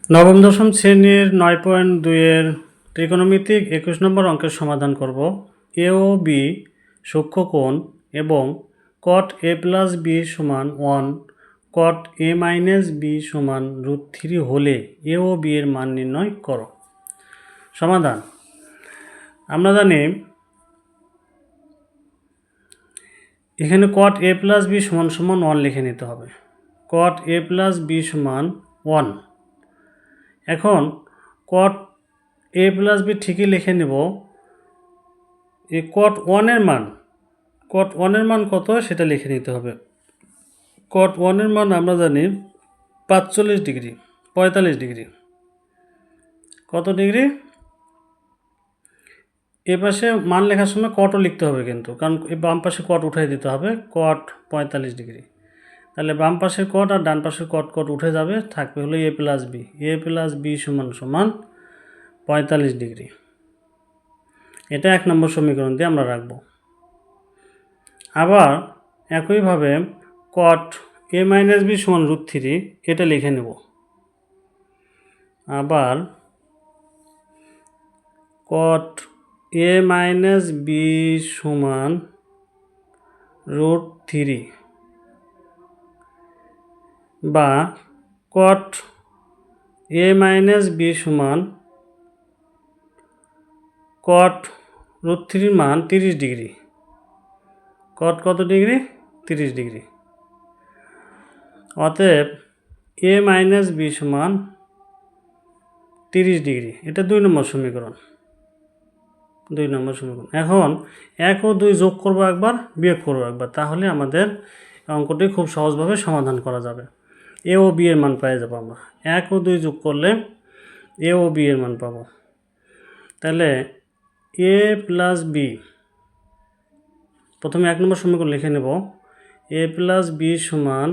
নবম দশম শ্রেণীর 9.2-এর ত্রিকোণমিতিক 21 নম্বর অঙ্কের সমাধান করব। এ ও বি সূক্ষ্মকোণ এবং cot a plus b সমান 1, cot a minus b সমান √3 হলে এ ও বি এর মান নির্ণয় করো। সমাধান। আমরা জানি এখানে cot a plus b সমান 1 লিখে নিতে হবে। cot a plus b সমান 1। এখন cot a plus b ঠিকই লিখে নেব। এই cot 1 এর মান কত সেটা লিখে নিতে হবে। cot 1 এর মান আমরা জানি 45 ডিগ্রি, 45 ডিগ্রি। কত ডিগ্রি? এ পাশে মান লেখার সময় কটও লিখতে হবে কিন্তু, কারণ এই বাম পাশে কট উঠাই দিতে হবে। cot 45 ডিগ্রি, তাহলে বাম পাশের কট আর ডান পাশের কট উঠে যাবে, থাকবে হলো a plus B. a plus B সমান 45 ডিগ্রি। এটা 1 নম্বর সমীকরণ দিয়ে আমরা রাখব। আবার একইভাবে cot a মাইনাস বি সমান √3 এটা লিখে নেব। আবার cot a মাইনাস বি সমান √3 বা cot a মাইনাস বি সমান cot √3 মান 30 ডিগ্রি। cot কত ডিগ্রি? 30 ডিগ্রি। অতএব a মাইনাস বি সমান 30 ডিগ্রি। এটা 2 নম্বর সমীকরণ। 2 নম্বর সমীকরণ। এখন 1 ও 2 যোগ করব একবার, বিয়োগ করব একবার, তাহলে আমাদের অঙ্কটি খুব সহজভাবে সমাধান করা যাবে। এ ও বি এর মান পেয়ে যাব আমরা। 1 ও 2 যোগ করলে এ ও বি এর মান পাবো। তাহলে এ প্লাস বি, প্রথমে 1 নম্বর সমীকরণ লিখে নেব। এ প্লাস বি সমান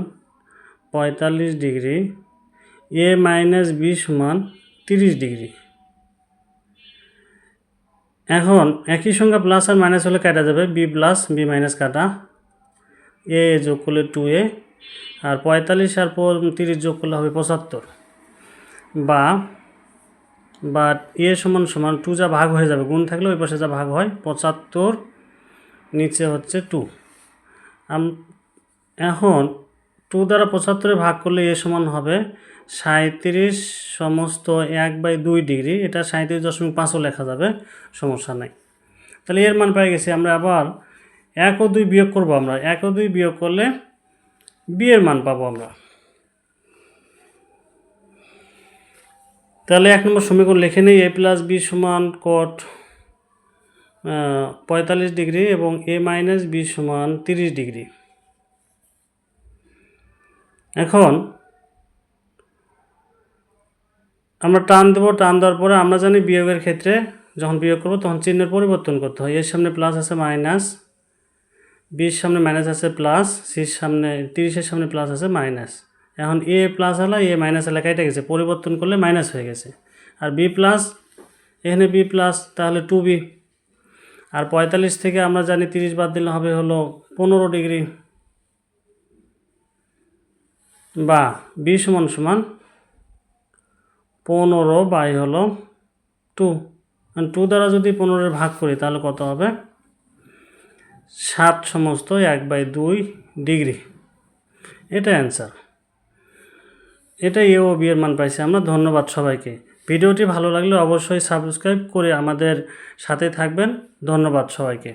45 ডিগ্রি, এ মাইনাস বি সমান 30 ডিগ্রি। এখন একই সংখ্যা প্লাস আর মাইনাস হলে কাটা যাবে, বি প্লাস বি মাইনাস কাটা, এ যোগ করলে 2a, আর 45 আর 30 যোগ করলে হবে 75। বা এ সমান 2 যা ভাগ হয়ে যাবে, গুণ থাকলে ওই পাশে যা ভাগ হয় 75, নিচে হচ্ছে 2। এখন 2 দ্বারা 75 ভাগ করলে এ সমান হবে 37 সমস্ত 1/2 ডিগ্রি। এটা 37.5ও লেখা যাবে, সমস্যা নাই। তাহলে এর মান পেয়ে গেছি আমরা। আবার 1 ও 2 বিয়োগ করব আমরা। 1 ও 2 বিয়োগ করলে বি এর মান পাবো আমরা। তাহলে 1 নম্বর সমীকরণ লিখে নেই। এ প্লাস বি সমান cot 45 ডিগ্রি এবং এ মাইনাস বি সমান 30 ডিগ্রি। এখন আমরা টান দেবো। টান দেওয়ার পরে আমরা জানি বিয়োগের ক্ষেত্রে যখন বিয়োগ করবো তখন চিহ্নের পরিবর্তন করতে হয়। এর সামনে প্লাস আছে মাইনাস, বির সামনে মাইনাস আছে প্লাস, সির সামনে 30-এর সামনে প্লাস আছে মাইনাস। এখন এ প্লাস হলো, এ মাইনাস হলে কেটে গেছে, পরিবর্তন করলে মাইনাস হয়ে গেছে। আর বি প্লাস, এখানে বি প্লাস, তাহলে 2b। আর 45 থেকে আমরা জানি 30 বাদ দিলে হবে হলো 15 ডিগ্রি। বা বি সমান 15 বাই হলো 2। 2 দ্বারা যদি 15 ভাগ করি তাহলে কত হবে? 7 সমস্ত 1/2 ডিগ্রি। এটা অ্যান্সার। এটা এ ও বি এর মান পাইছি আমরা। ধন্যবাদ সবাইকে। ভিডিওটি ভালো লাগলে অবশ্যই সাবস্ক্রাইব করে আমাদের সাথে থাকবেন। ধন্যবাদ সবাইকে।